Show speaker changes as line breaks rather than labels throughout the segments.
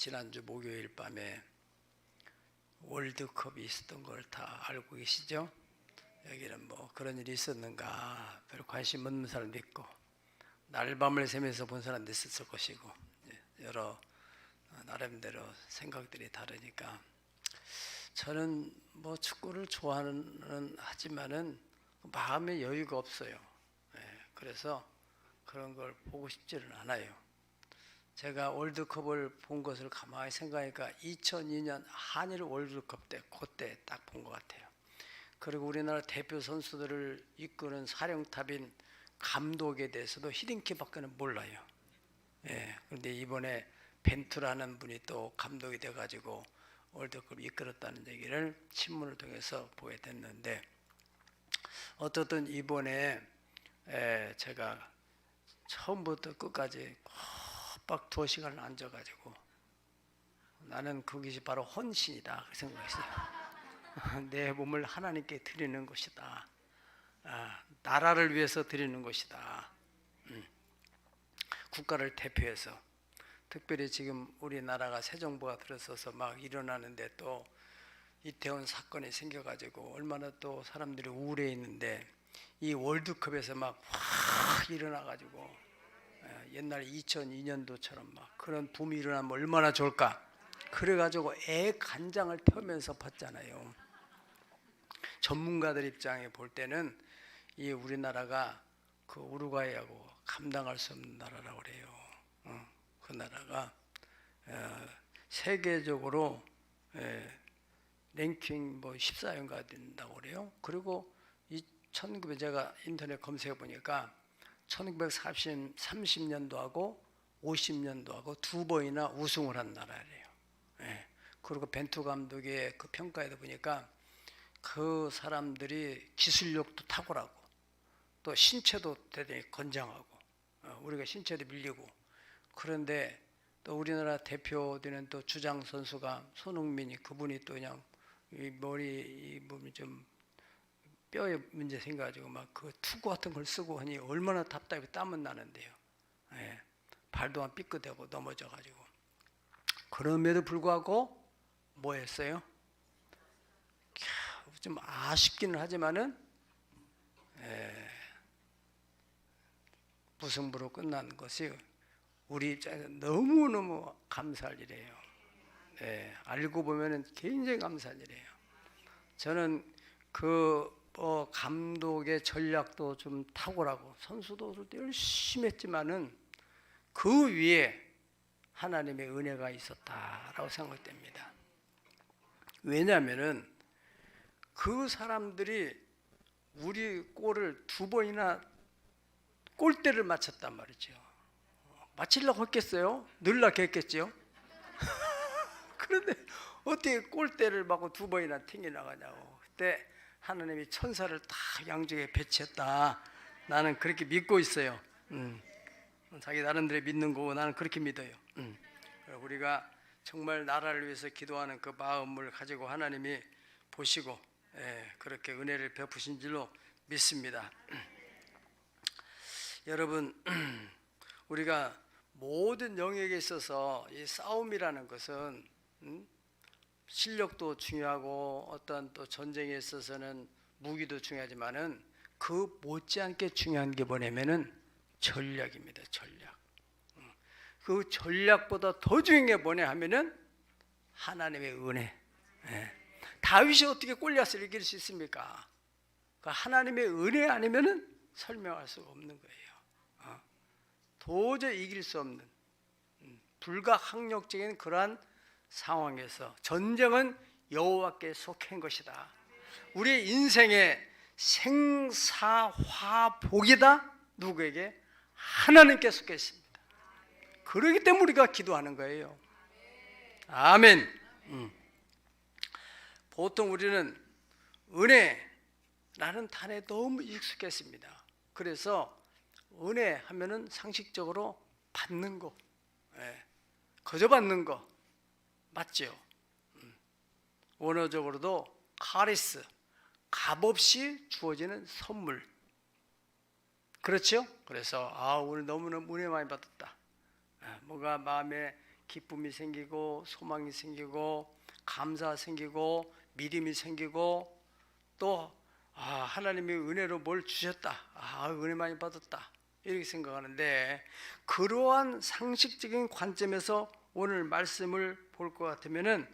지난주 목요일 밤에 월드컵이 있었던 걸 다 알고 계시죠? 여기는 뭐 그런 일이 있었는가 별 관심 없는 사람도 있고 날밤을 새면서 본 사람도 있었을 것이고 여러 나름대로 생각들이 다르니까 저는 뭐 축구를 좋아하는 하지만은 마음의 여유가 없어요. 그래서 그런 걸 보고 싶지는 않아요. 제가 월드컵을 본 것을 가만히 생각하니까 2002년 한일 월드컵 때 그때 딱 본 것 같아요. 그리고 우리나라 대표 선수들을 이끄는 사령탑인 감독에 대해서도 히딩키밖에는 몰라요. 그런데 이번에 벤투라는 분이 또 감독이 돼가지고 월드컵을 이끌었다는 얘기를 신문을 통해서 보게 됐는데, 어떻든 이번에 제가 처음부터 끝까지 빡 2시간을 앉아가지고 나는 그것이 바로 헌신이다 생각했어요. 내 몸을 하나님께 드리는 것이다. 나라를 위해서 드리는 것이다. 국가를 대표해서, 특별히 지금 우리나라가 새 정부가 들어서서 막 일어나는데 또 이태원 사건이 생겨가지고 얼마나 또 사람들이 우울해 있는데 이 월드컵에서 막 확 일어나가지고 옛날 2002년도처럼 막 그런 붐이 일어나면 얼마나 좋을까. 그래가지고 간장을 태우면서 봤잖아요. 전문가들 입장에 볼 때는 이 우리나라가 그 우루과이하고 감당할 수 없는 나라라고 그래요. 그 나라가 세계적으로 랭킹 뭐 14위인가 된다고 그래요. 그리고 제가 인터넷 검색해 보니까 1930년도하고 50년도하고 2번이나 우승을 한 나라래요. 그리고 벤투 감독의 그 평가에도 보니까 그 사람들이 기술력도 탁월하고 또 신체도 대단히 건장하고 우리가 신체도 밀리고, 그런데 또 우리나라 대표되는 또 주장 선수가 손흥민이, 그분이 또 그냥 이 몸이 좀 뼈에 문제 생겨가지고 막 그 투구 같은 걸 쓰고 하니 얼마나 답답해 땀은 나는데요. 발도 한 삐끗하고 넘어져가지고. 그럼에도 불구하고 뭐 했어요? 좀 아쉽기는 하지만은 무승부로 끝난 것이 우리 입장에서 너무너무 감사할 일이에요. 알고 보면은 굉장히 감사할 일이에요. 저는 감독의 전략도 좀 탁월하고 선수도 열심히 했지만은 그 위에 하나님의 은혜가 있었다라고 생각됩니다. 왜냐하면은 그 사람들이 우리 골을 2번이나 골대를 맞췄단 말이죠. 맞히려고 했겠어요? 늘라고 했겠죠? 그런데 어떻게 골대를 맞고 2번이나 튕겨나가냐고. 그때 하나님이 천사를 다 양쪽에 배치했다. 나는 그렇게 믿고 있어요. 자기 나름대로 믿는 거고 나는 그렇게 믿어요. 우리가 정말 나라를 위해서 기도하는 그 마음을 가지고 하나님이 보시고 그렇게 은혜를 베푸신 줄로 믿습니다. 여러분, 우리가 모든 영역에 있어서 이 싸움이라는 것은 실력도 중요하고 어떤 또 전쟁에 있어서는 무기도 중요하지만은 그 못지않게 중요한 게 뭐냐면은 전략입니다. 전략. 그 전략보다 더 중요한 게 뭐냐 하면은 하나님의 은혜. 다윗이 어떻게 골리앗을 이길 수 있습니까? 그 하나님의 은혜 아니면은 설명할 수가 없는 거예요. 도저히 이길 수 없는 불가항력적인 그러한 상황에서 전쟁은 여호와께 속한 것이다. 우리의 인생의 생사화복이다. 누구에게? 하나님께 속해 있습니다. 그렇기 때문에 우리가 기도하는 거예요. 아멘. 보통 우리는 은혜라는 단어에 너무 익숙했습니다. 그래서 은혜 하면은 상식적으로 받는 거, 거저 받는 거 맞죠? 원어적으로도 카리스, 값없이 주어지는 선물. 그렇죠? 그래서 오늘 너무너무 은혜 많이 받았다. 뭐가 마음에 기쁨이 생기고 소망이 생기고 감사 생기고 믿음이 생기고 또 하나님이 은혜로 뭘 주셨다, 은혜 많이 받았다 이렇게 생각하는데, 그러한 상식적인 관점에서 오늘 말씀을 볼 것 같으면은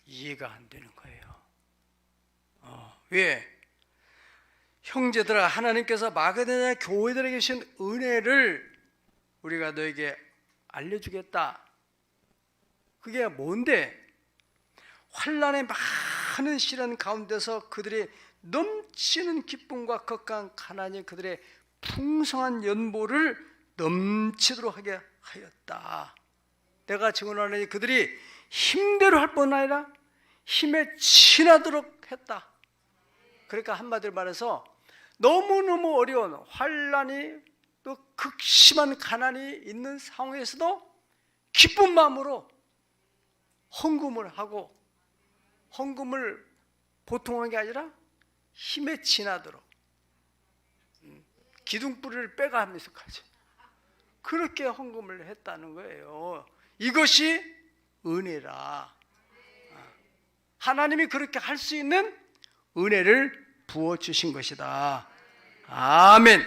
이해가 안 되는 거예요. 왜? 형제들아, 하나님께서 마게도냐 교회들에게 주신 은혜를 우리가 너에게 알려주겠다. 그게 뭔데? 환난의 많은 시련 가운데서 그들의 넘치는 기쁨과 극강 가난이 그들의 풍성한 연보를 넘치도록 하게 하였다. 내가 증언하노니 그들이 힘대로 할 뿐 아니라 힘에 지나도록 했다. 그러니까 한마디로 말해서 너무너무 어려운 환난이 또 극심한 가난이 있는 상황에서도 기쁜 마음으로 헌금을 하고, 헌금을 보통 한 게 아니라 힘에 지나도록 기둥뿌리를 빼가 하면서까지 그렇게 헌금을 했다는 거예요. 이것이 은혜라. 하나님이 그렇게 할 수 있는 은혜를 부어주신 것이다. 아멘.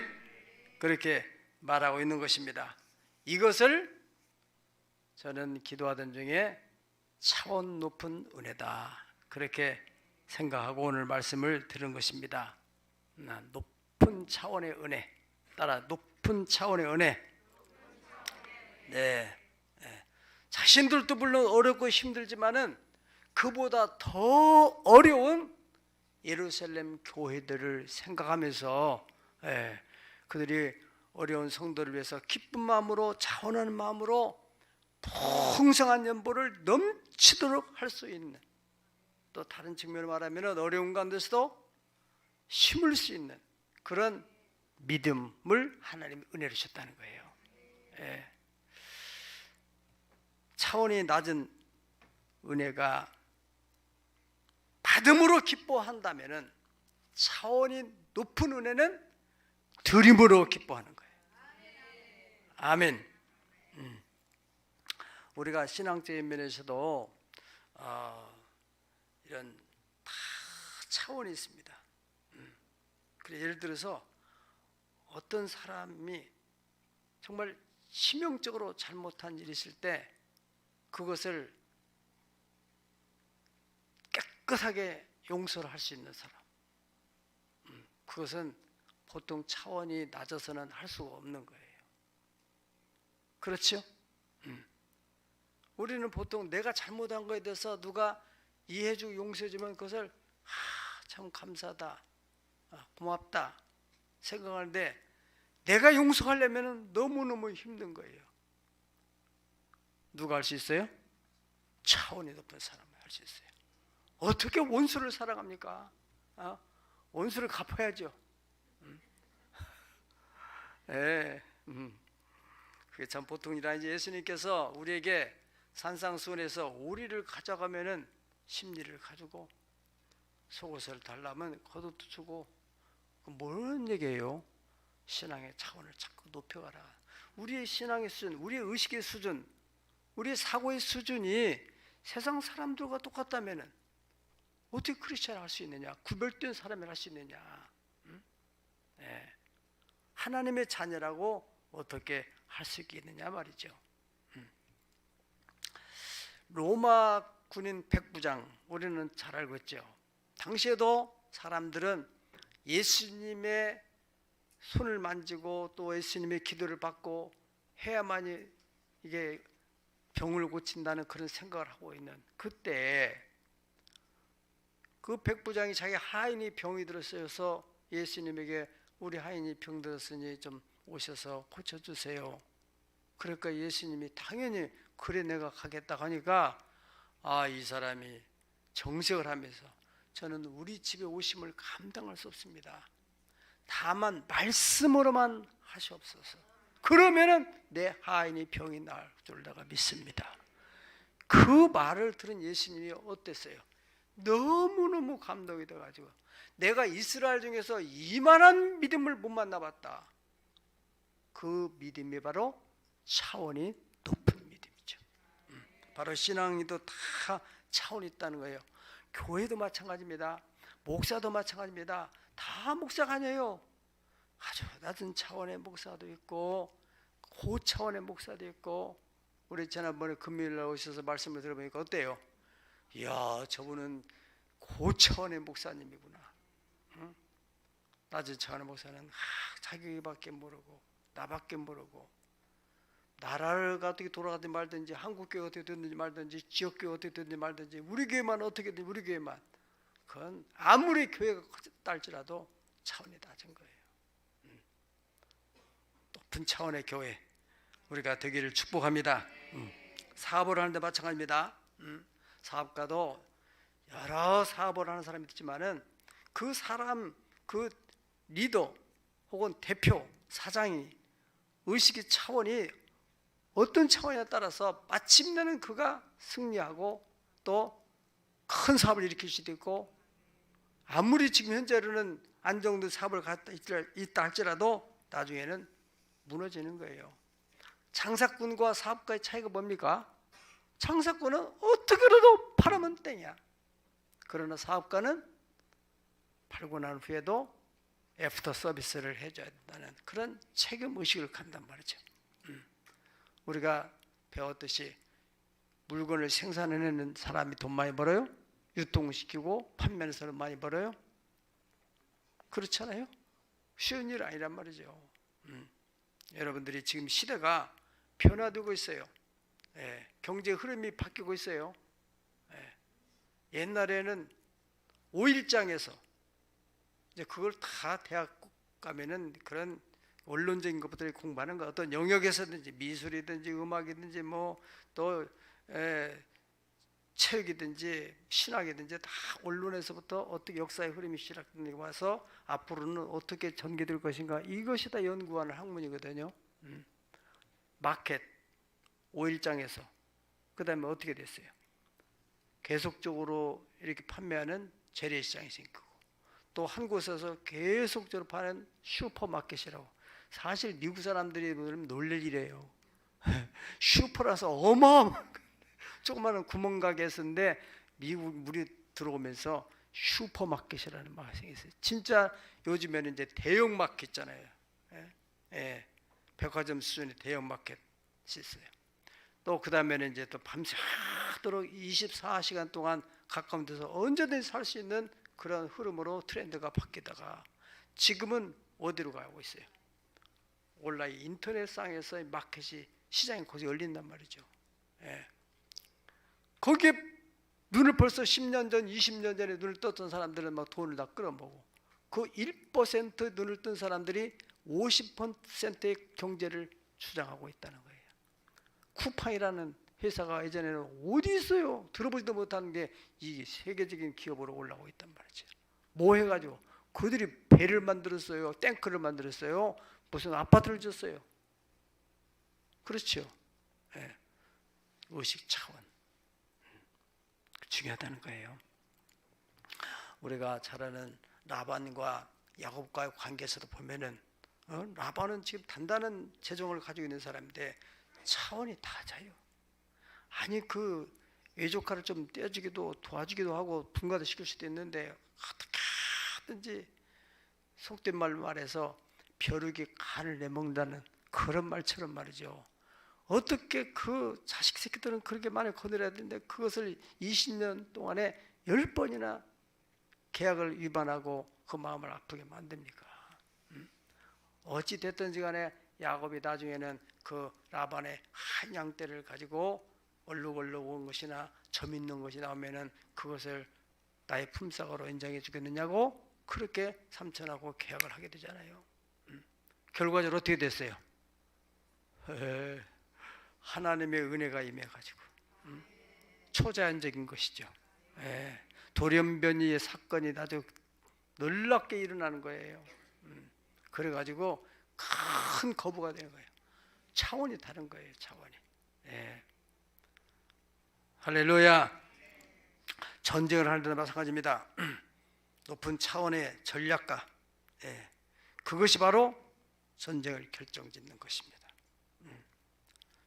그렇게 말하고 있는 것입니다. 이것을 저는 기도하던 중에 차원 높은 은혜다, 그렇게 생각하고 오늘 말씀을 들은 것입니다. 높은 차원의 은혜, 따라 높은 차원의 은혜. 네, 자신들도 물론 어렵고 힘들지만은 그보다 더 어려운 예루살렘 교회들을 생각하면서 그들이 어려운 성도를 위해서 기쁜 마음으로, 자원하는 마음으로 풍성한 연보를 넘치도록 할 수 있는, 또 다른 측면으로 말하면 어려운 가운데서도 힘을 수 있는 그런 믿음을 하나님이 은혜로 주셨다는 거예요. 차원이 낮은 은혜가 받음으로 기뻐한다면은, 차원이 높은 은혜는 드림으로 기뻐하는 거예요. 아멘. 우리가 신앙적인 면에서도 이런 다 차원이 있습니다. 그래, 예를 들어서 어떤 사람이 정말 치명적으로 잘못한 일이 있을 때 그것을 깨끗하게 용서를 할 수 있는 사람, 그것은 보통 차원이 낮아서는 할 수가 없는 거예요. 그렇죠? 우리는 보통 내가 잘못한 거에 대해서 누가 이해해주고 용서해주면 그것을 참 감사하다, 고맙다 생각하는데, 내가 용서하려면 너무너무 힘든 거예요. 누가 할 수 있어요? 차원이 높은 사람이 할 수 있어요. 어떻게 원수를 사랑합니까? 원수를 갚아야죠. 그게 참 보통 일 아니지. 예수님께서 우리에게 산상수훈에서 오리를 가져가면은 심리를 가지고, 속옷을 달라면 겉옷도 주고, 뭐는 얘기예요? 신앙의 차원을 자꾸 높여가라. 우리의 신앙의 수준, 우리의 의식의 수준, 우리의 사고의 수준이 세상 사람들과 똑같다면은 어떻게 크리스찬을 할 수 있느냐? 구별된 사람을 할 수 있느냐? 하나님의 자녀라고 어떻게 할 수 있겠느냐 말이죠. 로마 군인 백부장, 우리는 잘 알고 있죠. 당시에도 사람들은 예수님의 손을 만지고 또 예수님의 기도를 받고 해야만이 이게 병을 고친다는 그런 생각을 하고 있는 그때, 그 백부장이 자기 하인이 병이 들었어서 예수님에게 우리 하인이 병 들었으니 좀 오셔서 고쳐주세요. 그러니까 예수님이 당연히 그래 내가 가겠다 하니까, 이 사람이 정색을 하면서 저는 우리 집에 오심을 감당할 수 없습니다. 다만 말씀으로만 하시옵소서. 그러면은 내 하인이 병이 나을 줄 내가 믿습니다. 그 말을 들은 예수님이 어땠어요? 너무너무 감동이 돼가지고, 내가 이스라엘 중에서 이만한 믿음을 못 만나봤다. 그 믿음이 바로 차원이 높은 믿음이죠. 바로 신앙도 다 차원이 있다는 거예요. 교회도 마찬가지입니다. 목사도 마찬가지입니다. 다 목사가 아니에요. 아주 낮은 차원의 목사도 있고 고차원의 목사도 있고. 우리 지난번에 금요일 날 오셔서 말씀을 들어보니까 어때요? 이야, 저분은 고차원의 목사님이구나. 응? 낮은 차원의 목사는 자기밖에 모르고 나밖에 모르고 나라가 어떻게 돌아가든지 말든지 한국교회 어떻게 됐는지 말든지 지역교회 어떻게 됐는지 말든지 우리 교회만 어떻게 됐는지 우리 교회만, 그건 아무리 교회가 크다 할지라도 차원이 낮은 거예요. 높은 차원의 교회 우리가 되기를 축복합니다. 사업을 하는데 마찬가지입니다. 사업가도 여러 사업을 하는 사람이 있지만은 그 사람, 그 리더 혹은 대표, 사장이 의식의 차원이 어떤 차원에 따라서 마침내는 그가 승리하고 또 큰 사업을 일으킬 수도 있고, 아무리 지금 현재로는 안정된 사업을 갖다 있다 할지라도 나중에는 무너지는 거예요. 장사꾼과 사업가의 차이가 뭡니까? 장사꾼은 어떻게라도 팔으면 땡이야. 그러나 사업가는 팔고 난 후에도 애프터 서비스를 해줘야 된다는 그런 책임 의식을 갖는단 말이죠. 우리가 배웠듯이 물건을 생산해내는 사람이 돈 많이 벌어요? 유통시키고 판매하는 사람 많이 벌어요? 그렇잖아요? 쉬운 일 아니란 말이죠. 여러분들이 지금 시대가 변화되고 있어요. 경제 흐름이 바뀌고 있어요. 옛날에는 5일장에서 이제 그걸 다 대학 가면은 그런 원론적인 것들을 공부하는 거, 어떤 영역에서든지 미술이든지 음악이든지 뭐 또 체육이든지 신학이든지 다 언론에서부터 어떻게 역사의 흐름이 시작되는 게 와서 앞으로는 어떻게 전개될 것인가, 이것이 다 연구하는 학문이거든요. 마켓 5일장에서 그 다음에 어떻게 됐어요? 계속적으로 이렇게 판매하는 재래시장이 생기고 또 한 곳에서 계속적으로 파는 슈퍼마켓이라고. 사실 미국 사람들이 놀랄 일이에요. 슈퍼라서 어마어마한 조그마한 구멍가게였는데 미국 물이 들어오면서 슈퍼마켓이라는 말이 생겼어요. 진짜 요즘에는 이제 대형마켓 있잖아요. 백화점 수준의 대형마켓이 있어요. 또 그 다음에는 이제 또 밤새도록 24시간 동안 가까운 데서 언제든지 살 수 있는 그런 흐름으로 트렌드가 바뀌다가 지금은 어디로 가고 있어요? 온라인 인터넷상에서 마켓이 시장이 거기 열린단 말이죠. 거기에 눈을 벌써 10년 전, 20년 전에 눈을 떴던 사람들은 막 돈을 다 끌어모으고 그 1% 눈을 뜬 사람들이 50%의 경제를 주장하고 있다는 거예요. 쿠팡이라는 회사가 예전에는 어디 있어요? 들어보지도 못하는 게 이 세계적인 기업으로 올라오고 있단 말이죠. 뭐 해가지고 그들이 배를 만들었어요, 탱크를 만들었어요, 무슨 아파트를 지었어요. 그렇죠. 의식 차원 중요하다는 거예요. 우리가 잘 아는 라반과 야곱과의 관계에서도 보면은 라반은 지금 단단한 재정을 가지고 있는 사람인데 차원이 낮아요. 아니 그 외조카를 좀 떼어주기도 도와주기도 하고 분가도 시킬 수도 있는데 어떻게 하든지 속된 말로 말해서 벼룩이 간을 내먹는다는 그런 말처럼 말이죠. 어떻게 그 자식 새끼들은 그렇게 많이 거느려야 되는데 그것을 20년 동안에 10번이나 계약을 위반하고 그 마음을 아프게 만듭니까? 어찌 됐든지 간에 야곱이 나중에는 그 라반의 한 양떼를 가지고 얼룩얼룩 온 것이나 점 있는 것이 나오면은 그것을 나의 품삯으로 인정해 주겠느냐고 그렇게 삼촌하고 계약을 하게 되잖아요. 결과적으로 어떻게 됐어요? 하나님의 은혜가 임해가지고 초자연적인 것이죠. 돌연변이의 사건이 아주 놀랍게 일어나는 거예요. 그래가지고 큰 거부가 되는 거예요. 차원이 다른 거예요. 차원이. 할렐루야. 전쟁을 하는 데도 마찬가지입니다. 높은 차원의 전략가, 그것이 바로 전쟁을 결정짓는 것입니다.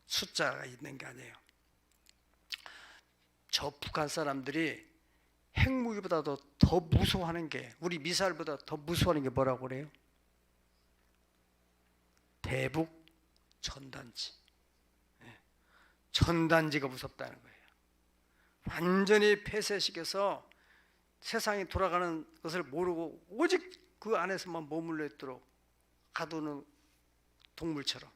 숫자가 있는 게 아니에요. 저 북한 사람들이 핵무기보다도 더 무서워하는 게, 우리 미사일보다 더 무서워하는 게 뭐라고 그래요? 대북 전단지. 전단지가 무섭다는 거예요. 완전히 폐쇄시켜서 세상이 돌아가는 것을 모르고 오직 그 안에서만 머물러 있도록 가두는 동물처럼.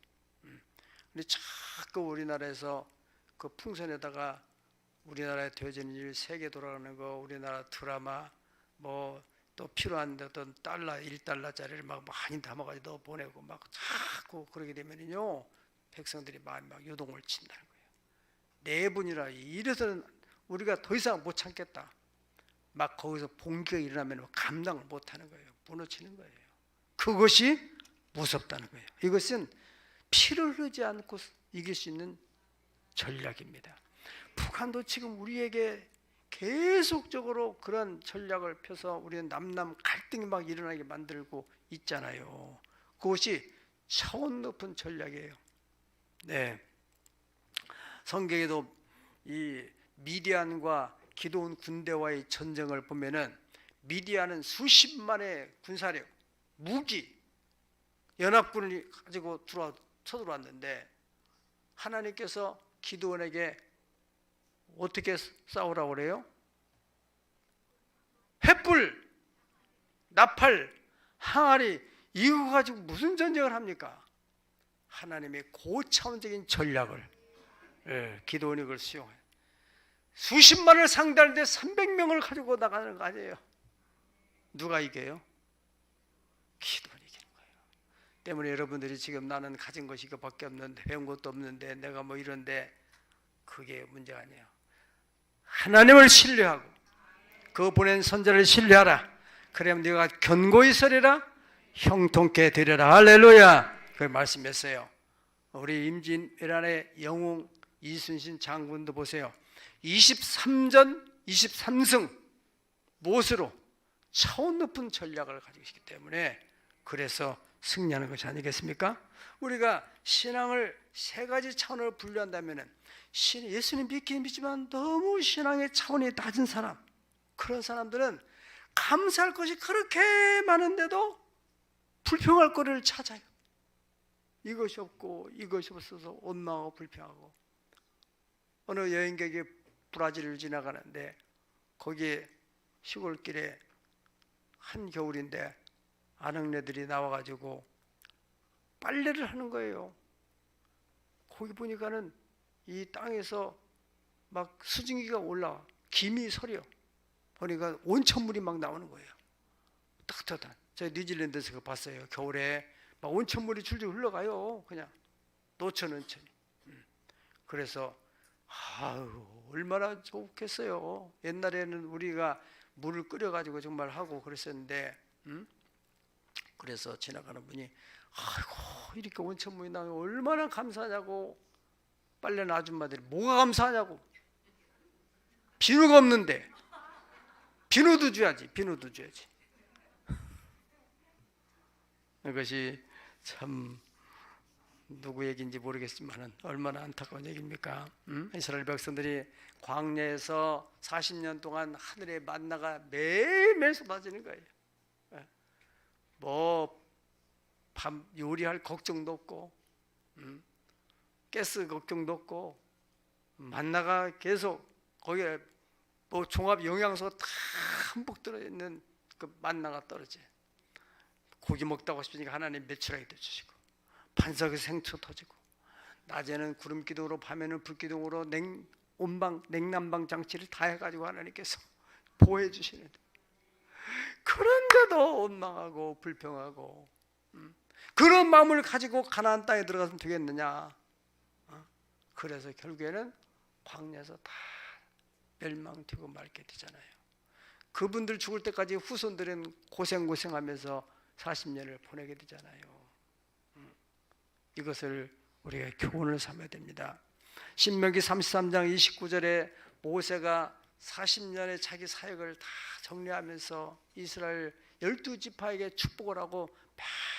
근데 자꾸 우리나라에서 그 풍선에다가 우리나라에 되어지는 일, 세계 돌아가는 거, 우리나라 드라마, 뭐 또 필요한 어떤 달러, 1달러짜리를 막 많이 담아가지고 넣어 보내고 막 자꾸 그러게 되면요, 백성들이 막 요동을 친다는 거예요. 내분이라 이래서는 우리가 더 이상 못 참겠다. 막 거기서 봉기가 일어나면 감당을 못하는 거예요. 무너지는 거예요. 그것이 무섭다는 거예요. 이것은 피를 흐르지 않고 이길 수 있는 전략입니다. 북한도 지금 우리에게 계속적으로 그런 전략을 펴서 우리는 남남 갈등이 막 일어나게 만들고 있잖아요. 그것이 차원 높은 전략이에요. 네. 성경에도 이 미디안과 기드온 군대와의 전쟁을 보면은 미디안은 수십만의 군사력, 무기, 연합군을 가지고 쳐들어왔는데 하나님께서 기드온에게 어떻게 싸우라고 그래요? 횃불, 나팔, 항아리 이거 가지고 무슨 전쟁을 합니까? 하나님의 고차원적인 전략을 기드온이 그걸 수용해요. 수십만을 상대하는데 300명을 가지고 나가는 거 아니에요. 누가 이겨요? 기드온이 이기는 거예요. 때문에 여러분들이 지금 나는 가진 것이 이거밖에 없는데, 배운 것도 없는데, 내가 뭐 이런데, 그게 문제가 아니에요. 하나님을 신뢰하고 그 보낸 선자를 신뢰하라. 그러면 네가 견고히 서리라, 형통케 되리라. 할렐루야. 그 말씀했어요. 우리 임진왜란의 영웅 이순신 장군도 보세요. 23전 23승 못으로 차원 높은 전략을 가지고 있기 때문에 그래서 승리하는 것이 아니겠습니까? 우리가 신앙을 세 가지 차원으로 분류한다면 예수님 믿긴 믿지만 너무 신앙의 차원이 낮은 사람, 그런 사람들은 감사할 것이 그렇게 많은데도 불평할 거리를 찾아요. 이것이 없고 이것이 없어서 원망하고 불평하고. 어느 여행객이 브라질을 지나가는데 거기에 시골길에 한겨울인데 아낙네들이 나와가지고 빨래를 하는 거예요. 거기 보니까는 이 땅에서 막 수증기가 올라와, 김이 서려. 보니까 온천물이 막 나오는 거예요. 따뜻한. 제가 뉴질랜드에서 그거 봤어요. 겨울에 막 온천물이 줄줄 흘러가요. 그냥 노천 온천이. 그래서 아유, 얼마나 좋겠어요. 옛날에는 우리가 물을 끓여가지고 정말 하고 그랬었는데, 그래서 지나가는 분이 아이고 이렇게 온천물이 나오면 얼마나 감사하냐고. 빨래는 아줌마들이 뭐가 감사하냐고. 비누가 없는데 비누도 줘야지. 비누도 줘야지. 이것이 참 누구 얘기인지 모르겠지만 얼마나 안타까운 얘기입니까? 이스라엘 백성들이 광야에서 40년 동안 하늘의 만나가 매일매일 쏟아지는 거예요. 뭐 밤 요리할 걱정도 없고, 가스 걱정도 없고, 만나가 계속 거기에 뭐 종합 영양소 다 흠뻑 들어있는 그 만나가 떨어져요. 고기 먹다고 싶으니까 하나님 메추라기도 주시고, 반석에서 생초 터지고, 낮에는 구름 기둥으로 밤에는 불 기둥으로 온방 냉난방 장치를 다 해가지고 하나님께서 보호해 주시는데, 그런데도 원망하고 불평하고, 그런 마음을 가지고 가나안 땅에 들어갔으면 되겠느냐. 그래서 결국에는 광야에서 다 멸망되고 말게 되잖아요. 그분들 죽을 때까지 후손들은 고생하면서 40년을 보내게 되잖아요. 이것을 우리가 교훈을 삼아야 됩니다. 신명기 33장 29절에 모세가 40년의 자기 사역을 다 정리하면서 이스라엘 12지파에게 축복을 하고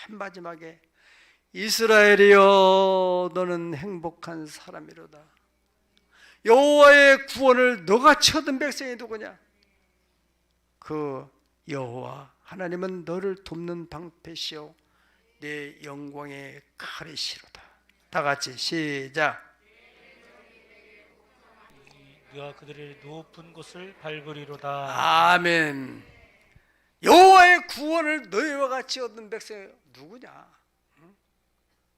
맨 마지막에 이스라엘이여 너는 행복한 사람이로다. 여호와의 구원을 너같이 얻은 백성이 누구냐? 그 여호와 하나님은 너를 돕는 방패시오 내 영광의 칼이시로다. 다 같이 시작.
네가 그들의 높은 곳을 밟으리로다.
아멘. 여호와의 구원을 너희와 같이 얻는 백성이 누구냐?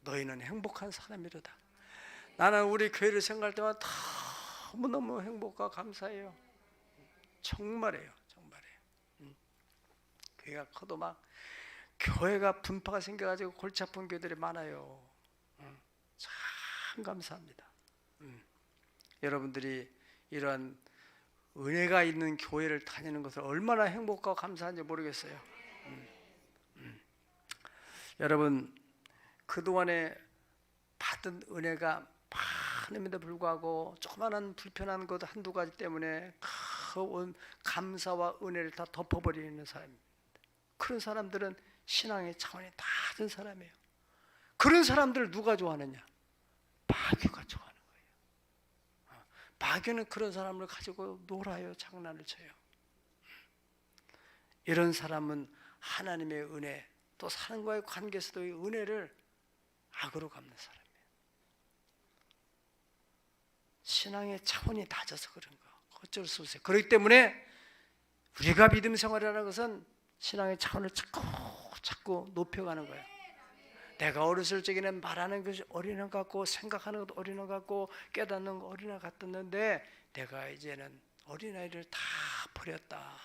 너희는 행복한 사람이로다. 나는 우리 교회를 생각할 때마다 너무너무 행복과 감사해요. 정말이에요. 정말이에요. 교회가 커도 막 교회가 분파가 생겨가지고 골치 아픈 교회들이 많아요. 참 감사합니다. 여러분들이 이러한 은혜가 있는 교회를 다니는 것을 얼마나 행복과 감사한지 모르겠어요. 여러분 그동안에 받은 은혜가 많음에도 불구하고 조그마한 불편한 것 한두 가지 때문에 큰 감사와 은혜를 다 덮어버리는 사람입니다. 그런 사람들은 신앙의 차원이 낮은 사람이에요. 그런 사람들을 누가 좋아하느냐? 마귀가 좋아하는 거예요. 마귀는 그런 사람을 가지고 놀아요. 장난을 쳐요. 이런 사람은 하나님의 은혜 또 사람과의 관계에서도 이 은혜를 악으로 갚는 사람이에요. 신앙의 차원이 낮아서 그런 거 어쩔 수 없어요. 그렇기 때문에 우리가 믿음 생활이라는 것은 신앙의 차원을 자꾸 높여가는 거예요. 내가 어렸을 적에는 말하는 것이 어린애 같고 생각하는 것도 어린애 같고 깨닫는 거 어린애 같았는데 내가 이제는 어린아이를 다 버렸다.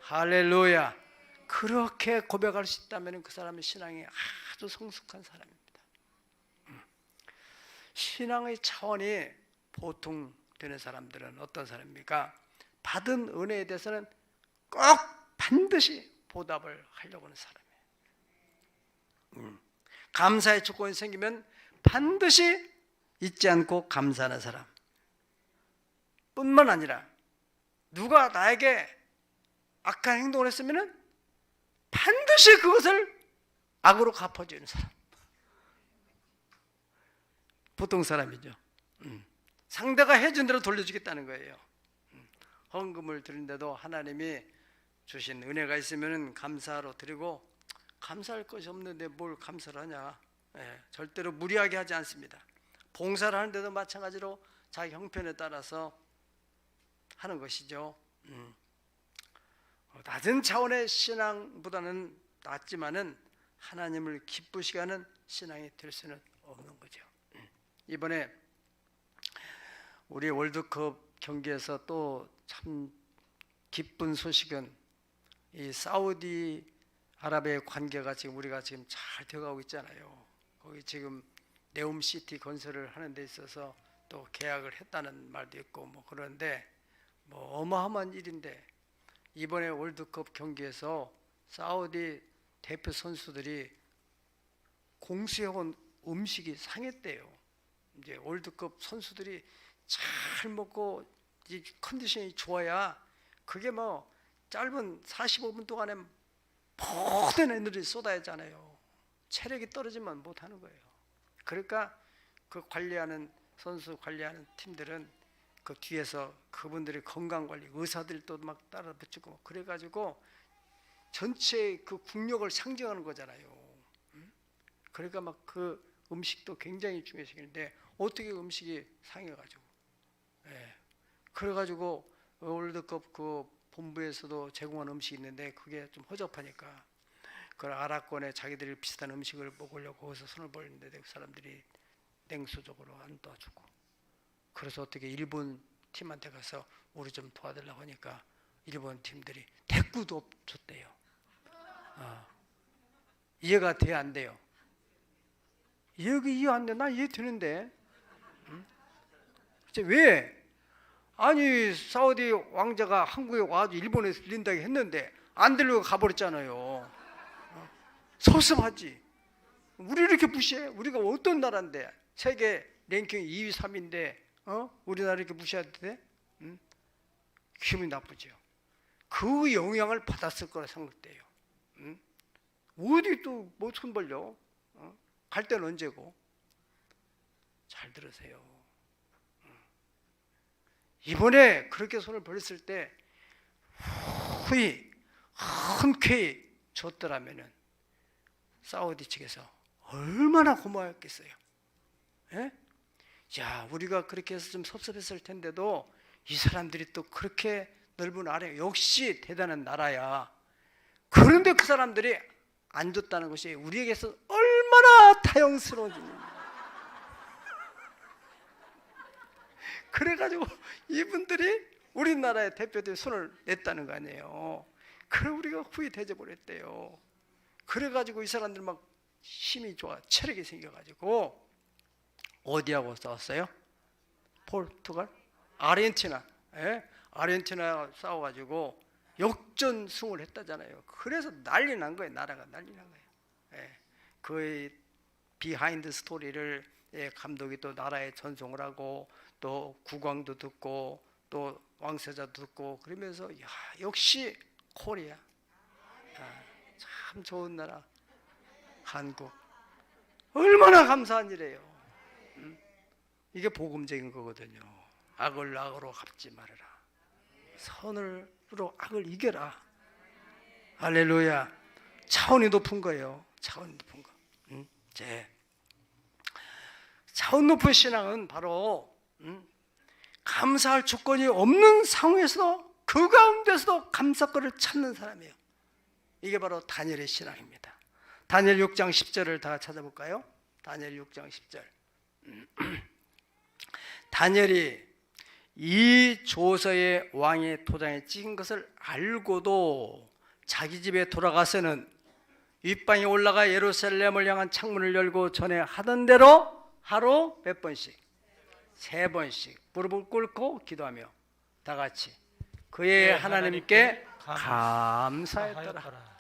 할렐루야. 그렇게 고백할 수 있다면 그 사람의 신앙이 아주 성숙한 사람입니다. 신앙의 차원이 보통 되는 사람들은 어떤 사람입니까? 받은 은혜에 대해서는 꼭 반드시 보답을 하려고 하는 사람이에요. 감사의 조건이 생기면 반드시 잊지 않고 감사하는 사람 뿐만 아니라 누가 나에게 악한 행동을 했으면 반드시 그것을 악으로 갚아주는 사람. 보통 사람이죠. 상대가 해준 대로 돌려주겠다는 거예요. 헌금을 드린데도 하나님이 주신 은혜가 있으면 감사로 드리고 감사할 것이 없는데 뭘 감사를 하냐. 절대로 무리하게 하지 않습니다. 봉사를 하는데도 마찬가지로 자기 형편에 따라서 하는 것이죠. 낮은 차원의 신앙보다는 낮지만은 하나님을 기쁘시게 하는 신앙이 될 수는 없는 거죠. 이번에 우리 월드컵 경기에서 또 참 기쁜 소식은 이 사우디 아랍의 관계가 지금 우리가 지금 잘 되어가고 있잖아요. 거기 지금 네옴시티 건설을 하는 데 있어서 또 계약을 했다는 말도 있고 뭐 그런데 뭐 어마어마한 일인데 이번에 월드컵 경기에서 사우디 대표 선수들이 공수해온 음식이 상했대요. 이제 월드컵 선수들이 잘 먹고 이 컨디션이 좋아야 그게 뭐 짧은 45분 동안에 모든 에너지를 쏟아야 하잖아요. 체력이 떨어지면 못하는 거예요. 그러니까 그 관리하는 선수 관리하는 팀들은 그 뒤에서 그분들의 건강관리 의사들도 막 따라 붙이고 그래가지고 전체 그 국력을 상징하는 거잖아요. 그러니까 막 그 음식도 굉장히 중요시기는데 어떻게 음식이 상해가지고 그래가지고 월드컵 그 본부에서도 제공한 음식이 있는데 그게 좀 허접하니까 그 아랍권에 자기들이 비슷한 음식을 먹으려고 거기서 손을 벌리는데 그 사람들이 냉소적으로 안 도와주고 그래서 어떻게 일본 팀한테 가서 우리 좀 도와달라고 하니까 일본 팀들이 대꾸도 줬대요. 이해가 돼야 안 돼요? 이해 안 돼? 난 이해되는데. 왜? 아니 사우디 왕자가 한국에 와서 일본에서 들린다고 했는데 안 들려고 가버렸잖아요. 섭섭하지. 우리 이렇게 무시해? 우리가 어떤 나라인데 세계 랭킹 2위 3위인데 우리나라 이렇게 무시해도 돼? 기분이 나쁘죠. 그 영향을 받았을 거라 생각돼요. 어디 또 뭐 손 벌려? 갈 때는 언제고? 잘 들으세요. 이번에 그렇게 손을 벌렸을 때 후히 흔쾌히 줬더라면은 사우디 측에서 얼마나 고마웠겠어요. 예? 야, 우리가 그렇게 해서 좀 섭섭했을 텐데도 이 사람들이 또 그렇게 넓은 아래 역시 대단한 나라야. 그런데 그 사람들이 안 줬다는 것이 우리에게서 얼마나 다용스러워지냐. 그래가지고 이분들이 우리나라의 대표들이 손을 냈다는 거 아니에요. 그래 우리가 후히 대접을 했대요. 그래가지고 이 사람들 막 힘이 좋아, 체력이 생겨가지고 어디하고 싸웠어요? 포르투갈? 아르헨티나. 예? 아르헨티나 싸워가지고 역전승을 했다잖아요. 그래서 난리 난 거예요. 나라가 난리 난 거예요. 예. 그 비하인드 스토리를 감독이 또 나라에 전송을 하고 또 국왕도 듣고 또 왕세자도 듣고 그러면서 야, 역시 코리아. 참 좋은 나라 한국. 얼마나 감사한 일이에요. 이게 복음적인 거거든요. 악을 악으로 갚지 말아라. 선으로 악을 이겨라. 할렐루야. 차원이 높은 거예요. 차원이 높은 거. 차원 높은 신앙은 바로 감사할 조건이 없는 상황에서도 그 가운데서도 감사거리를 찾는 사람이에요. 이게 바로 다니엘의 신앙입니다. 다니엘 6장 10절을 다 찾아볼까요? 다니엘 6장 10절. 다니엘이 이 조서의 왕의 도장에 찍은 것을 알고도 자기 집에 돌아가서는 윗방에 올라가 예루살렘을 향한 창문을 열고 전에 하던 대로 하루 몇 번씩? 3번씩 무릎을 꿇고 기도하며 다 같이 그의 하나님께 감사했더라.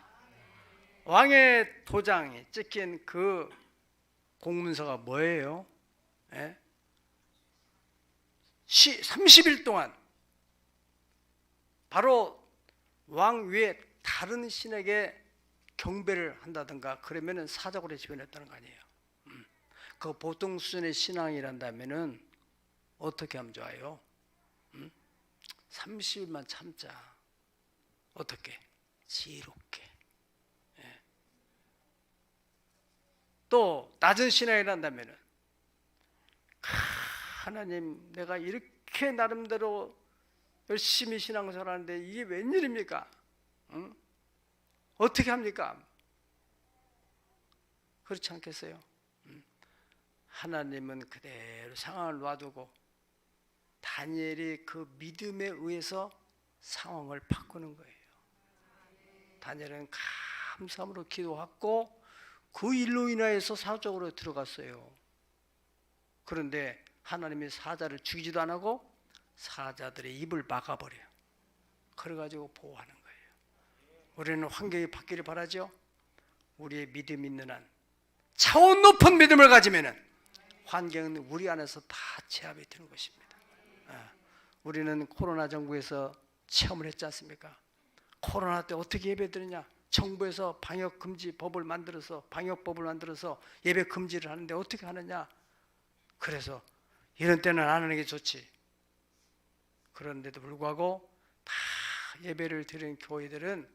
왕의 도장이 찍힌 그 공문서가 뭐예요? 30일 동안 바로 왕 위에 다른 신에게 경배를 한다든가 그러면은 사적으로 집어냈다는 거 아니에요. 그 보통 수준의 신앙이란다면은 어떻게 하면 좋아요? 30일만 참자. 어떻게? 지혜롭게. 또 낮은 신앙이란다면은 하나님, 내가 이렇게 나름대로 열심히 신앙생활하는데 이게 웬일입니까? 어떻게 합니까? 그렇지 않겠어요? 하나님은 그대로 상황을 놔두고 다니엘이 그 믿음에 의해서 상황을 바꾸는 거예요. 다니엘은 감사함으로 기도하고 그 일로 인하여서 사적으로 들어갔어요. 그런데 하나님이 사자를 죽이지도 안 하고 사자들의 입을 막아버려요. 그래가지고 보호하는 거예요. 우리는 환경이 바뀌길 바라죠. 우리의 믿음 있는 한 차원 높은 믿음을 가지면은 환경은 우리 안에서 다 제압이 되는 것입니다. 우리는 코로나 정부에서 체험을 했지 않습니까? 코로나 때 어떻게 예배드리냐? 정부에서 방역금지법을 만들어서 방역법을 만들어서 예배 금지를 하는데 어떻게 하느냐? 그래서 이런 때는 안 하는 게 좋지. 그런데도 불구하고 다 예배를 드리는 교회들은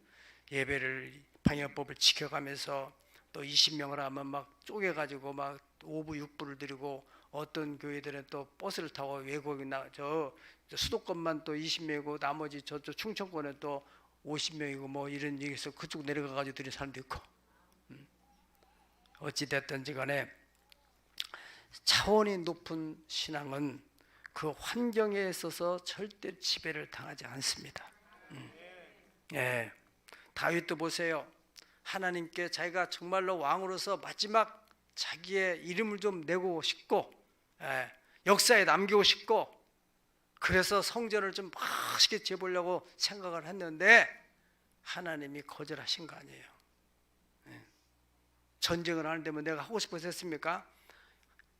예배를 방역법을 지켜가면서 또 20명을 하면 막 쪼개가지고 막 5부 6부를 드리고 어떤 교회들은 또 버스를 타고 외국이나 저 수도권만 또 20명이고 나머지 저쪽 충청권은 또 50명이고 뭐 이런 얘기해서 그쪽 내려가가지고 드리는 사람도 있고 어찌됐든지 간에 차원이 높은 신앙은 그 환경에 있어서 절대 지배를 당하지 않습니다. 예. 다윗도 보세요. 하나님께 자기가 정말로 왕으로서 마지막 자기의 이름을 좀 내고 싶고 역사에 남기고 싶고 그래서 성전을 좀 멋있게 지어보려고 생각을 했는데 하나님이 거절하신 거 아니에요. 전쟁을 하는데 뭐 내가 하고 싶어서 했습니까?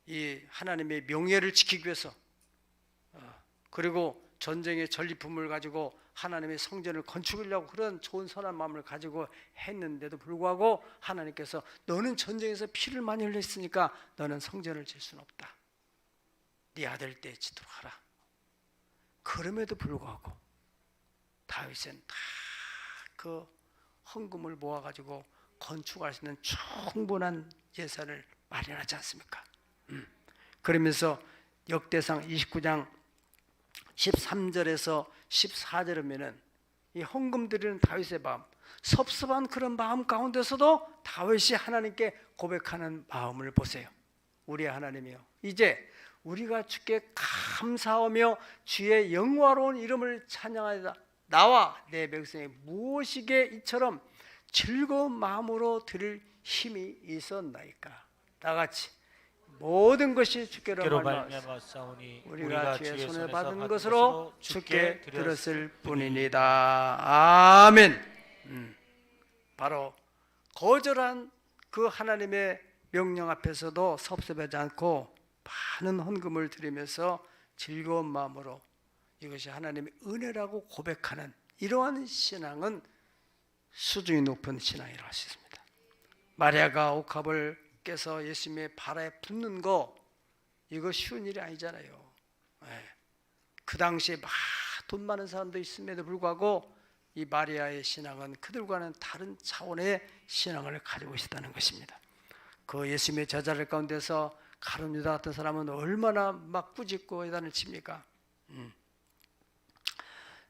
이 하나님의 명예를 지키기 위해서 그리고 전쟁의 전리품을 가지고 하나님의 성전을 건축하려고 그런 좋은 선한 마음을 가지고 했는데도 불구하고 하나님께서 너는 전쟁에서 피를 많이 흘렸으니까 너는 성전을 질 수는 없다. 네 아들 때 짓도록 하라. 그럼에도 불구하고 다윗은 다 그 헌금을 모아가지고 건축할 수 있는 충분한 예산을 마련하지 않습니까? 그러면서 역대상 29장 13절에서 14절이면은 이 헌금 드리는 다윗의 마음, 섭섭한 그런 마음 가운데서도 다윗이 하나님께 고백하는 마음을 보세요. 우리 하나님이요, 이제 우리가 주께 감사하며 주의 영화로운 이름을 찬양하다 나와 내 백성이 무엇이게 이처럼 즐거운 마음으로 드릴 힘이 있었나이까. 다같이 모든 것이 주께로
말미암았사오니
우리가 주의 손에 받은 것으로 주께 드렸을 뿐이니다. 아멘. 바로 거절한 그 하나님의 명령 앞에서도 섭섭하지 않고 많은 헌금을 드리면서 즐거운 마음으로 이것이 하나님의 은혜라고 고백하는 이러한 신앙은 수준이 높은 신앙이라고 할 수 있습니다. 마리아가 옥합을 깨서 예수님의 발에 붙는 거, 이거 쉬운 일이 아니잖아요. 그 당시에 돈 많은 사람도 있음에도 불구하고 이 마리아의 신앙은 그들과는 다른 차원의 신앙을 가지고 있었다는 것입니다. 그 예수님의 제자들 가운데서 가룟 유다 같은 사람은 얼마나 막 꾸짖고 예단을 칩니까?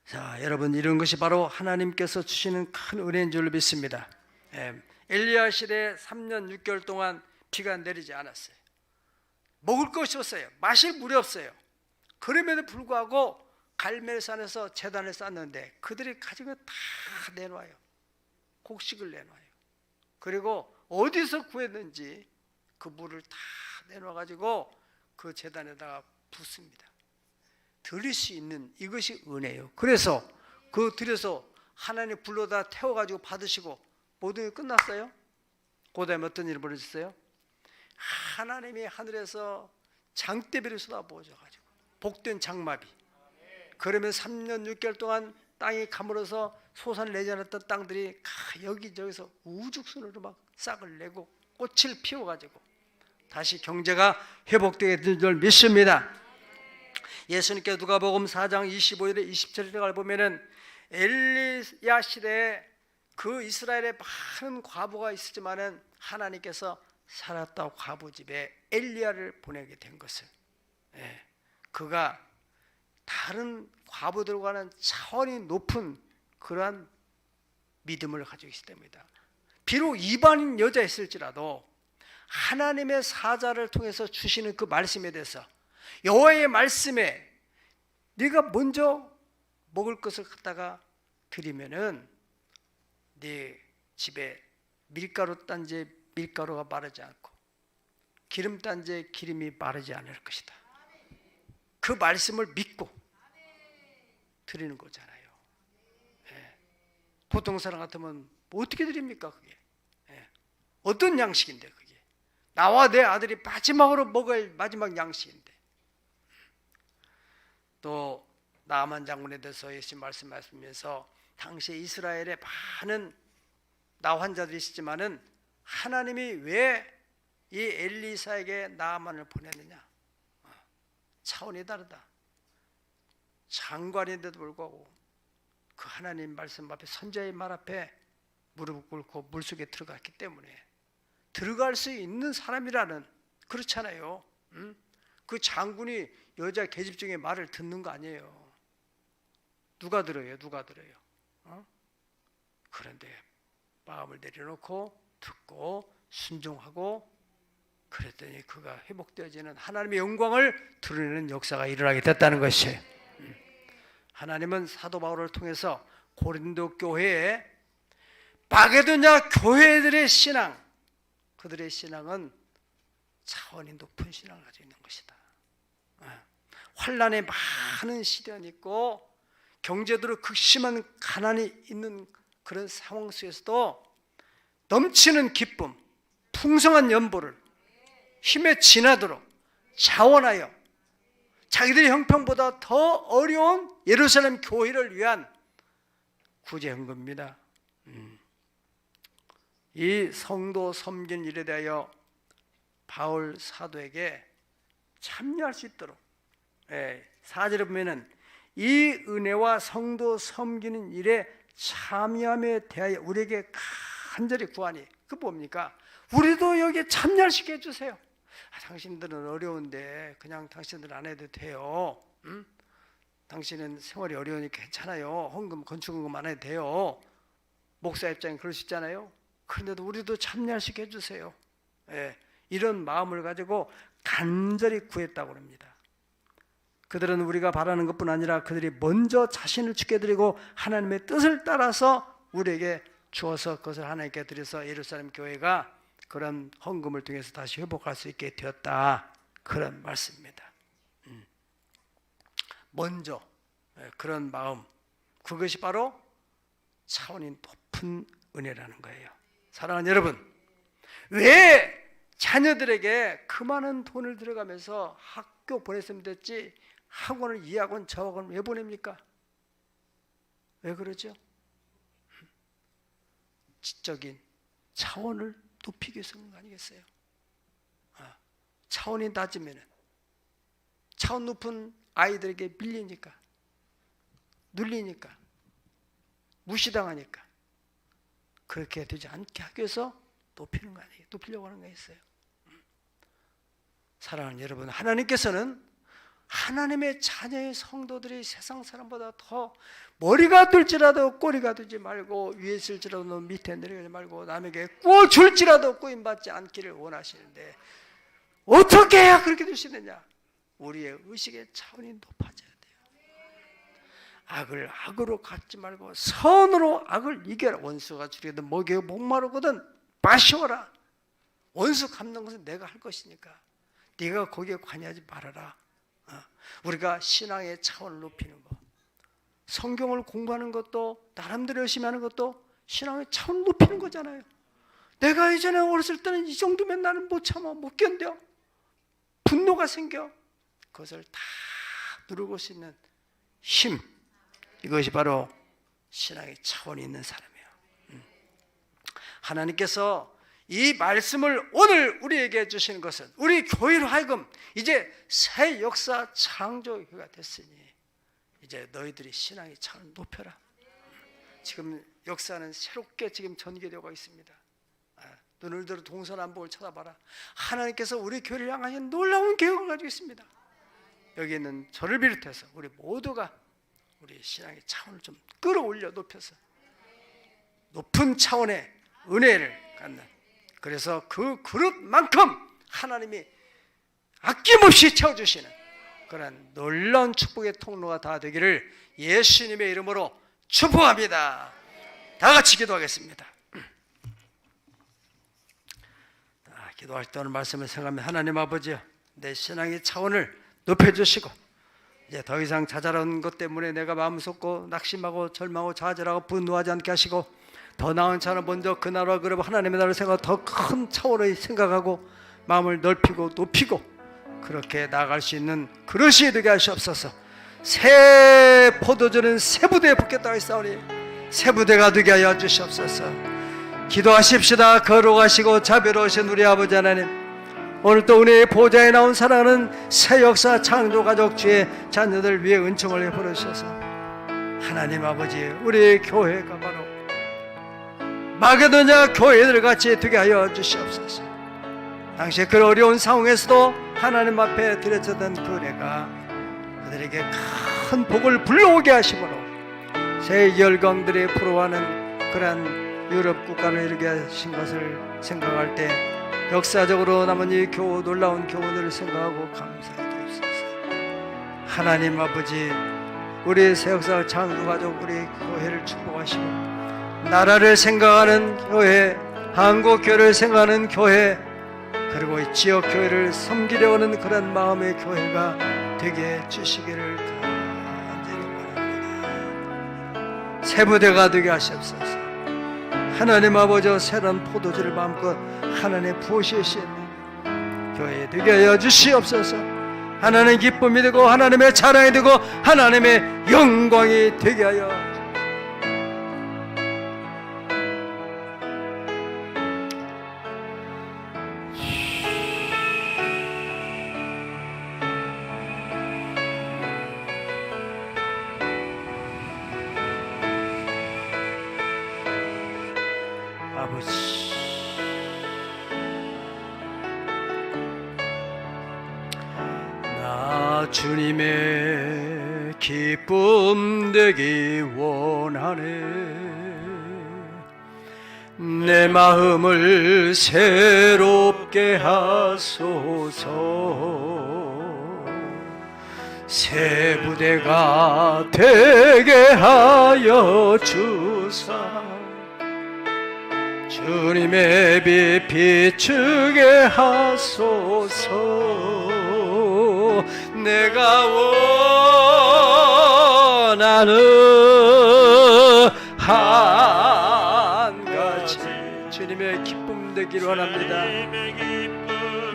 자, 여러분, 이런 것이 바로 하나님께서 주시는 큰 은혜인 줄 믿습니다. 엘리야 시대에 3년 6개월 동안 비가 내리지 않았어요. 먹을 것이 없어요. 마실 물이 없어요. 그럼에도 불구하고 갈멜산에서 제단을 쌓는데 그들이 가지고 다 내놔요. 곡식을 내놔요. 그리고 어디서 구했는지 그 물을 다 내놔가지고 그 제단에다가 붓습니다. 드릴 수 있는 이것이 은혜예요. 그래서 그 들여서 하나님 불러다 태워가지고 받으시고 모든 게 끝났어요. 그 다음에 어떤 일이 벌어졌어요? 하나님이 하늘에서 장대비를 쏟아부어줘가지고 복된 장마비, 그러면 3년 6개월 동안 땅이 가물어서 소산을 내지 않았던 땅들이 여기저기서 우죽순으로 막 싹을 내고 꽃을 피워가지고 다시 경제가 회복되게 된 줄 믿습니다. 예수님께 누가복음 4장 25절에 27절을 보면은 엘리야 시대에 그 이스라엘에 많은 과부가 있었지만은 하나님께서 살았다 과부 집에 엘리야를 보내게 된 것을, 그가 다른 과부들과는 차원이 높은 그러한 믿음을 가지고 있기 때문이다. 비록 이방인 여자였을지라도 하나님의 사자를 통해서 주시는 그 말씀에 대해서, 여호와의 말씀에 네가 먼저 먹을 것을 갖다가 드리면은 네 집에 밀가루 단지에 밀가루가 마르지 않고 기름 단지에 기름이 마르지 않을 것이다. 그 말씀을 믿고 드리는 거잖아요. 보통 사람 같으면 뭐 어떻게 드립니까? 그게 어떤 양식인데, 그게 나와 내 아들이 마지막으로 먹을 마지막 양식인데. 또 나아만 장군에 대해서 예수님 말씀하시면서 당시에 이스라엘에 많은 나 환자들이 있었지만은 하나님이 왜 이 엘리사에게 나아만을 보냈느냐? 차원이 다르다. 장관인데도 불구하고 그 하나님 말씀 앞에, 선자의 말 앞에 무릎을 꿇고 물속에 들어갔기 때문에 들어갈 수 있는 사람이라는, 그렇잖아요. 그 장군이 여자 계집 중에 말을 듣는 거 아니에요. 누가 들어요? 누가 들어요? 그런데 마음을 내려놓고 듣고 순종하고 그랬더니 그가 회복되어지는 하나님의 영광을 드러내는 역사가 일어나게 됐다는 것이에요. 하나님은 사도 바울을 통해서 고린도 교회에 마게도냐 교회들의 신앙, 그들의 신앙은 차원이 높은 신앙을 가지고 있는 것이다. 환난의 많은 시련이 있고 경제적으로 극심한 가난이 있는 그런 상황 속에서도 넘치는 기쁨, 풍성한 연보를 힘에 지나도록 자원하여 자기들의 형편보다 더 어려운 예루살렘 교회를 위한 구제 헌금입니다. 이 성도 섬긴 일에 대하여 바울 사도에게 참여할 수 있도록, 4절에 보면은 이 은혜와 성도 섬기는 일에 참여함에 대하여 우리에게 간절히 구하니, 그 뭡니까? 우리도 여기에 참여시켜 주세요. 당신들은 어려운데 그냥 당신들 안 해도 돼요. 응? 당신은 생활이 어려우니까 괜찮아요. 헌금, 건축헌금 안 해도 돼요. 목사 입장에 그럴 수 있잖아요. 그런데도 우리도 참여시켜 주세요. 예, 이런 마음을 가지고 간절히 구했다고 합니다. 그들은 우리가 바라는 것뿐 아니라 그들이 먼저 자신을 주께 드리고 하나님의 뜻을 따라서 우리에게 주어서 그것을 하나님께 드려서 예루살렘 교회가 그런 헌금을 통해서 다시 회복할 수 있게 되었다, 그런 말씀입니다. 먼저 그런 마음, 그것이 바로 차원이 높은 은혜라는 거예요. 사랑하는 여러분, 왜 자녀들에게 그 많은 돈을 들어가면서 학교 보냈으면 됐지 학원을 이 학원 저 학원 왜 보냅니까? 왜 그러죠? 지적인 차원을 높이기 위해서 그런 거 아니겠어요? 차원이 낮으면 차원 높은 아이들에게 밀리니까, 눌리니까, 무시당하니까 그렇게 되지 않게 하기 위해서 높이는 거 아니에요? 높이려고 하는 거 있어요. 사랑하는 여러분, 하나님께서는 하나님의 자녀의 성도들이 세상 사람보다 더 머리가 들지라도 꼬리가 되지 말고, 위에 있을지라도 밑에 내려가지 말고 남에게 꾸어줄지라도 꾸임받지 않기를 원하시는데, 어떻게 해야 그렇게 될 수 있느냐? 우리의 의식의 차원이 높아져야 돼요. 악을 악으로 갚지 말고 선으로 악을 이겨라. 원수가 줄이거든 먹여 목마르거든 마시오라. 원수 갚는 것은 내가 할 것이니까 네가 거기에 관여하지 말아라. 우리가 신앙의 차원을 높이는 것, 성경을 공부하는 것도 나름대로 열심히 하는 것도 신앙의 차원을 높이는 거잖아요. 내가 예전에 어렸을 때는 이 정도면 나는 못 참아, 못 견뎌, 분노가 생겨. 그것을 다 누르고 수 있는 힘, 이것이 바로 신앙의 차원이 있는 사람이에요. 하나님께서 이 말씀을 오늘 우리에게 주시는 것은 우리 교회로 하여금 이제 새 역사 창조교회가 됐으니 이제 너희들이 신앙의 차원을 높여라. 지금 역사는 새롭게 지금 전개되고 있습니다. 눈을 들어 동서남북을 쳐다봐라. 하나님께서 우리 교회를 향하신 놀라운 계획을 가지고 있습니다. 여기 있는 저를 비롯해서 우리 모두가 우리 신앙의 차원을 좀 끌어올려 높여서 높은 차원의 은혜를 갖는, 그래서 그 그릇만큼 하나님이 아낌없이 채워주시는 그런 놀라운 축복의 통로가 다 되기를 예수님의 이름으로 축복합니다. 다 같이 기도하겠습니다. 기도할 때 오늘 말씀을 생각하면, 하나님 아버지요, 내 신앙의 차원을 높여주시고 이제 더 이상 자잘한 것 때문에 내가 마음 쏟고 낙심하고 절망하고 좌절하고 분노하지 않게 하시고, 더 나은 차원, 먼저 그 나라와 그리고 하나님의 나라를 생각하고 더 큰 차원을 생각하고 마음을 넓히고 높이고 그렇게 나아갈 수 있는 그릇이 되게 하시옵소서. 새 포도주는 새 부대에 붓겠다고 했사오니 새 부대가 되게 하여 주시옵소서. 기도하십시다. 거룩하시고 자비로우신 우리 아버지 하나님, 오늘 또 은혜의 보좌에 나온 사랑하는 새 역사 창조 가족 주의 자녀들 위해 은총을 베풀어 주셔서 하나님 아버지, 우리 교회가 바로 마게도냐 교회들 같이 되게 하여 주시옵소서. 당시 그 어려운 상황에서도 하나님 앞에 드려졌던 그 은혜가 그들에게 큰 복을 불러오게 하심으로 새 열강들이 부러워하는 그러한 유럽 국가를 이루게 하신 것을 생각할 때 역사적으로 남은 이 교우, 놀라운 교우들을 생각하고 감사해 주옵소서. 하나님 아버지, 우리 새 역사 창조가족 우리 교회를 축복하시고 나라를 생각하는 교회, 한국교회를 생각하는 교회, 그리고 이 지역교회를 섬기려 하는 그런 마음의 교회가 되게 해주시기를 간절히 원합니다. 새 부대가 되게 하시옵소서. 하나님 아버지, 새로운 포도주를 마음껏 하나님 부으실 수 있는 교회 되게 하여 주시옵소서. 하나님 기쁨이 되고 하나님의 자랑이 되고 하나님의 영광이 되게 하여 주님의 기쁨 되기 원하네. 내 마음을 새롭게 하소서. 새 부대가 되게 하여 주사. 주님의 빛 비추게 하소서. 내가 원하는 한 가지 주님의 기쁨 되기를 원합니다.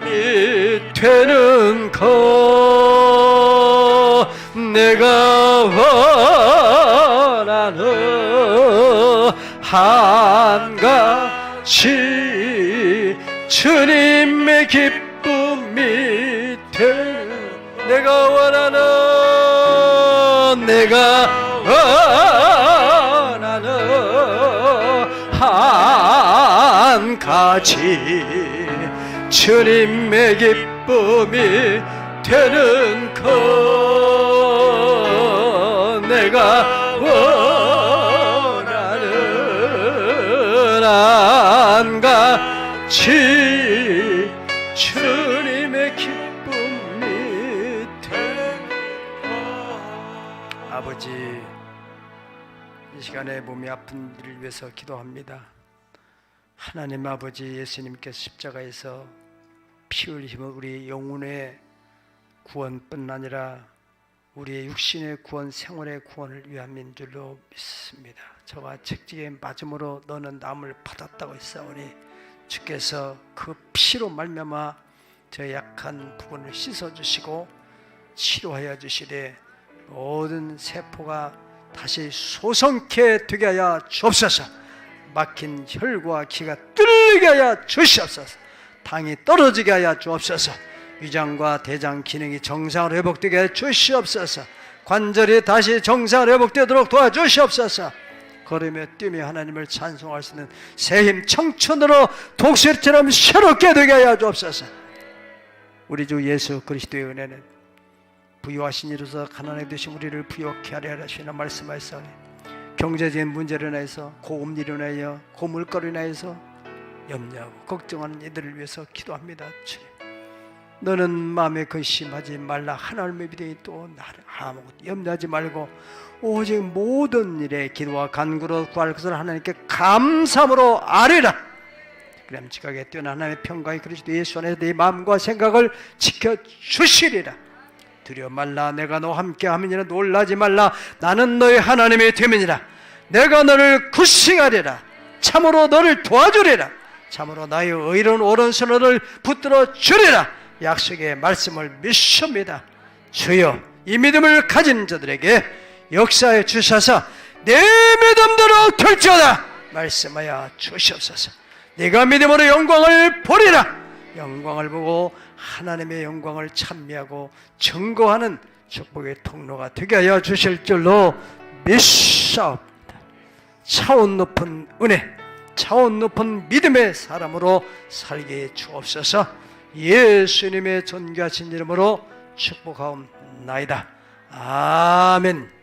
이 되는 것 내가 원하는 한 가지 주님의 기쁨이 되는 내가 원하는 한 가지 주님의 기쁨이 되는 것 내가 원하는 한 가지 주님의 기쁨이 되는 것. 아버지, 이 시간에 몸이 아픈 이를 위해서 기도합니다. 하나님 아버지, 예수님께서 십자가에서 피 흘리심은 우리 영혼의 구원뿐 아니라 우리의 육신의 구원, 생활의 구원을 위함인 줄로 믿습니다. 저와 책지에 맞음으로 너는 남을 받았다고 했사오니 주께서 그 피로 말미암아 저 약한 부분을 씻어주시고 치료하여 주시되 모든 세포가 다시 소성케 되게 하여 주옵소서. 막힌 혈과 기가 뚫리게 하여 주시옵소서. 당이 떨어지게 하여 주옵소서. 위장과 대장 기능이 정상으로 회복되게 하여 주시옵소서. 관절이 다시 정상으로 회복되도록 도와주시옵소서. 걸으며 뛰며 하나님을 찬송할 수 있는 새힘 청춘으로 독수리처럼 새롭게 되게 하여 주옵소서. 우리 주 예수 그리스도의 은혜는 부유하신 이로서 가난하게 되신 우리를 부유케 하려 하시나 말씀하셨사오니 경제적인 문제로 인해서 고금리로 인하여 고물가로 인하여서 염려하고 걱정하는 이들을 위해서 기도합니다. 주님, 너는 마음에 근심하지 말라. 하나님의 믿음이 또 나를 아무것도 염려하지 말고 오직 모든 일에 기도와 간구로 구할 것을 하나님께 감사함으로 아뢰라. 그럼 지각에 뛰어난 하나님의 평강이 그리스도 예수 안에서 네 마음과 생각을 지켜주시리라. 두려워 말라. 내가 너와 함께 함이니라. 놀라지 말라. 나는 너의 하나님이 됨이니라. 내가 너를 굿싱하리라. 참으로 너를 도와주리라. 참으로 나의 의로운 오른손을 너를 붙들어 주리라. 약속의 말씀을 믿습니다. 주여, 이 믿음을 가진 자들에게 역사해 주셔서 내 믿음대로 될지어다 말씀하여 주시옵소서. 네가 믿음으로 영광을 보리라. 영광을 보고 하나님의 영광을 찬미하고 증거하는 축복의 통로가 되게 하여 주실 줄로 믿사옵니다. 차원 높은 은혜, 차원 높은 믿음의 사람으로 살게 해 주옵소서. 예수님의 존귀하신 이름으로 축복하옵나이다. 아멘.